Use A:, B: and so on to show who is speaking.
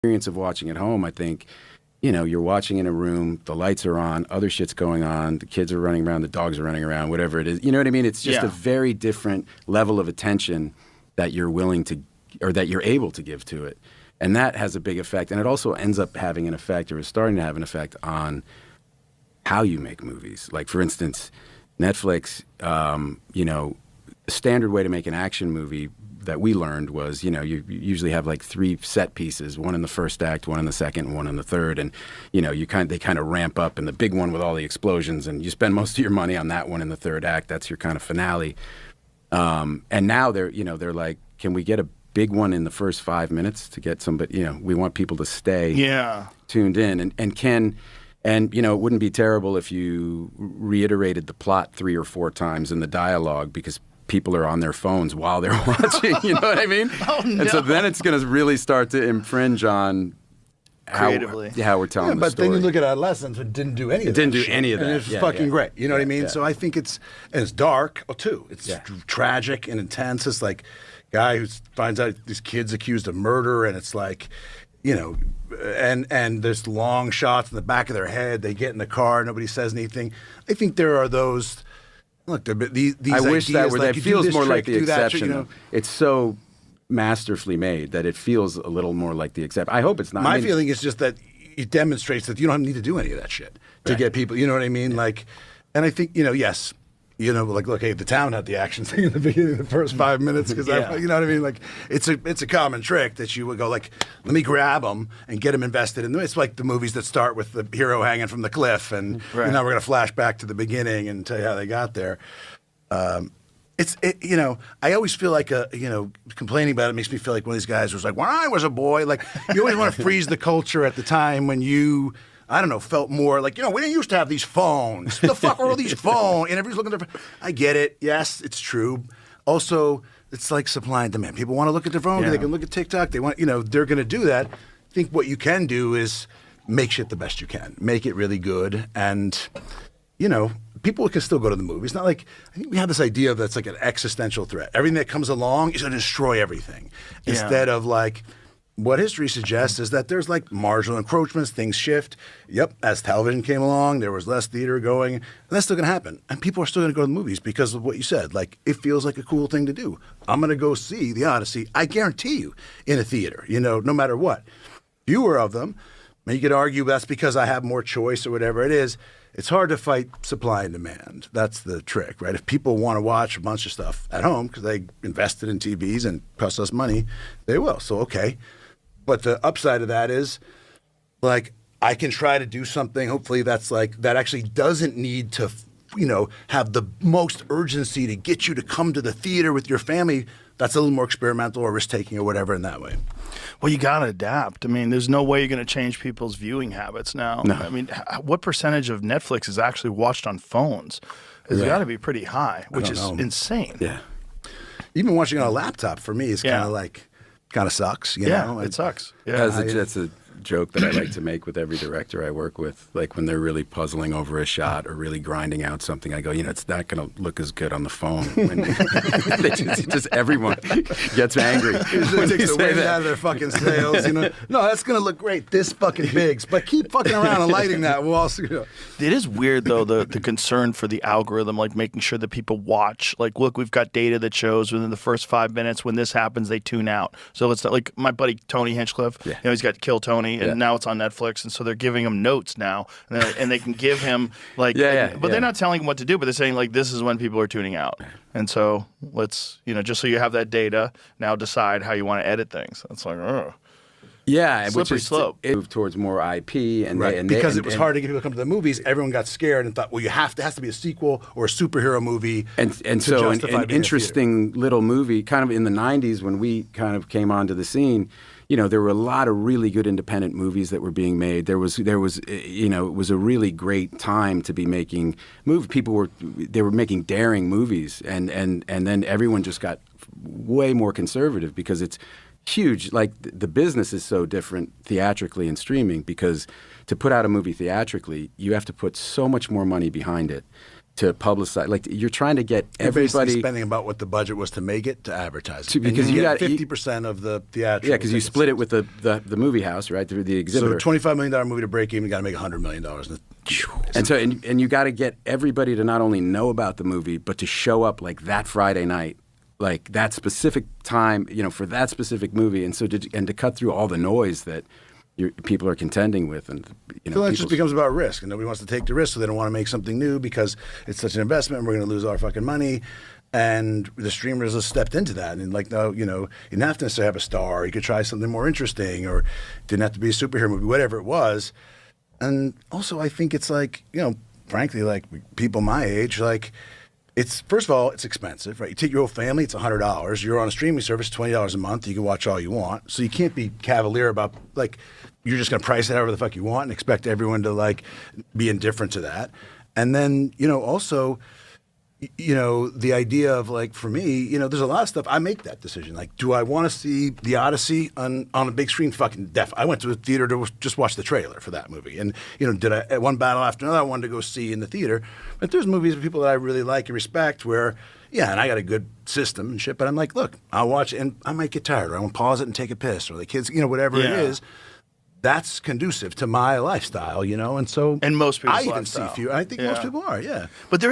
A: experience of watching at home, I think, you know, you're watching in a room, the lights are on, other shit's going on, the kids are running around, the dogs are running around, whatever it is. You know what I mean? It's just a very different level of attention that you're willing to, or that you're able to give to it. And that has a big effect. And it also ends up having an effect, or is starting to have an effect on how you make movies. Like, for instance, Netflix, you know, the standard way to make an action movie that we learned was, you know, you usually have like 3 set pieces, one in the first act, one in the second, and one in the third. And, you know, they kind of ramp up, and the big one with all the explosions, and you spend most of your money on that one in the third act. That's your kind of finale. And now they're like, can we get a big one in the first 5 minutes to get somebody, you know, we want people to stay tuned in. And you know, it wouldn't be terrible if you reiterated the plot 3 or 4 times in the dialogue, because people are on their phones while they're watching, you know what I mean?
B: Oh, no.
A: And so then it's going to really start to infringe on how we're telling the
C: but
A: story.
C: then you look at Adolescence, it didn't do any of that.
A: It didn't do
C: shit.
A: any of that.
C: And it's fucking great. You know what I mean?
A: Yeah.
C: So I think it's dark, too. It's tragic and intense. It's like guy who finds out these kids accused of murder, and it's like, you know, and there's long shots in the back of their head. They get in the car, nobody says anything. I think there are those. Look, these
A: I wish that were.
C: Like,
A: that feels more like the exception.
C: You know?
A: It's so masterfully made that it feels a little more like the exception. I hope it's not.
C: My feeling is just that it demonstrates that you don't need to do any of that shit to get people. You know what I mean? Like, and I think, you know, yes. You know, like, look, hey, the town had the action thing in the beginning, the first 5 minutes, because you know what I mean. Like, it's a common trick that you would go like, let me grab them and get them invested in them. It's like the movies that start with the hero hanging from the cliff, and now we're going to flash back to the beginning and tell you how they got there. You know, I always feel like you know, complaining about it makes me feel like one of these guys was like, when I was a boy, like, you always want to freeze the culture at the time when you, I don't know, felt more like, you know, we didn't used to have these phones. The fuck are all these phones? And everybody's looking at their phone. I get it. Yes, it's true. Also, it's like supply and demand. People want to look at their phone. They can look at TikTok. They want, you know, they're going to do that. I think what you can do is make shit the best you can. Make it really good. And, you know, people can still go to the movies. Not like, I think we have this idea that's like an existential threat. Everything that comes along is going to destroy everything. Instead of like, what history suggests is that there's like marginal encroachments, things shift. Yep, as television came along, there was less theater going, and that's still going to happen. And people are still going to go to the movies because of what you said. Like, it feels like a cool thing to do. I'm going to go see The Odyssey, I guarantee you, in a theater, you know, no matter what. Fewer of them. And you could argue that's because I have more choice or whatever it is. It's hard to fight supply and demand. That's the trick, right? If people want to watch a bunch of stuff at home because they invested in TVs and cost us money, they will. So, okay. But the upside of that is, like, I can try to do something, hopefully that's like, that actually doesn't need to, you know, have the most urgency to get you to come to the theater with your family. That's a little more experimental or risk-taking or whatever in that way.
B: Well, you got to adapt. I mean, there's no way you're going to change people's viewing habits now.
A: No.
B: I mean, what percentage of Netflix is actually watched on phones? It's got to be pretty high, which is insane.
A: Yeah.
C: Even watching on a laptop, for me, is kind of like, kind of sucks, you know?
B: It sucks. Yeah,
A: that's a joke that I like to make with every director I work with. Like, when they're really puzzling over a shot or really grinding out something, I go, you know, it's not going to look as good on the phone. When just everyone gets angry.
C: It takes the wind out of their fucking sails, you know? No, that's going to look great this fucking big. But keep fucking around and lighting that. We'll also, you know.
B: It is weird, though, the concern for the algorithm, like making sure that people watch. Like, look, we've got data that shows within the first 5 minutes, when this happens, they tune out. So it's not like my buddy Tony Hinchcliffe, you know, he's got Kill Tony, and now it's on Netflix, and so they're giving him notes now, and they can give him, like, but they're not telling him what to do, but they're saying, like, this is when people are tuning out. And so let's, you know, just so you have that data, now decide how you want to edit things. It's like,
A: slippery
B: slope.
A: It moved towards more IP, and
C: because it was hard to get people to come to the movies. Everyone got scared and thought, well, has to be a sequel or a superhero movie.
A: And so an interesting little movie, kind of in the 90s when we kind of came onto the scene. You know, there were a lot of really good independent movies that were being made. There was, you know, it was a really great time to be making movies. People were making daring movies, and then everyone just got way more conservative because it's huge. Like, the business is so different theatrically and streaming, because to put out a movie theatrically, you have to put so much more money behind it. to publicize. Like you're trying to get
C: You're
A: everybody
C: basically spending about what the budget was to make it to advertise it.
A: because
C: And
A: you
C: get
A: got
C: 50% of the theatrical.
A: Yeah, because you
C: tickets.
A: split it with the movie house, right? The exhibitor.
C: So $25 million movie to break even, you got to make $100 million.
A: And you got to get everybody to not only know about the movie, but to show up like that Friday night, like that specific time, for that specific movie, and to cut through all the noise that people are contending with, and
C: So then it just becomes about risk, and nobody wants to take the risk, so they don't want to make something new because it's such an investment, and we're going to lose our fucking money. And the streamers have stepped into that, and no, you didn't have to necessarily have a star. You could try something more interesting, or it didn't have to be a superhero movie, whatever it was. And also, I think it's frankly, like people my age, it's first of all, it's expensive, right? You take your whole family, it's $100. You're on a streaming service, $20 a month. You can watch all you want, so you can't be cavalier about you're just going to price it however the fuck you want and expect everyone to be indifferent to that. And then also, the idea of for me, there's a lot of stuff. I make that decision. Do I want to see The Odyssey on a big screen? Fucking I went to a theater to just watch the trailer for that movie. And, did I, one battle after another, I wanted to go see in the theater. But there's movies of people that I really like and respect where, and I got a good system and shit, but I'm like, look, I'll watch it and I might get tired, or I want to pause it and take a piss, or the kids, whatever it is. That's conducive to my lifestyle, and so
B: and most people's
C: I even
B: lifestyle.
C: see few. I think most people are, yeah.
B: But there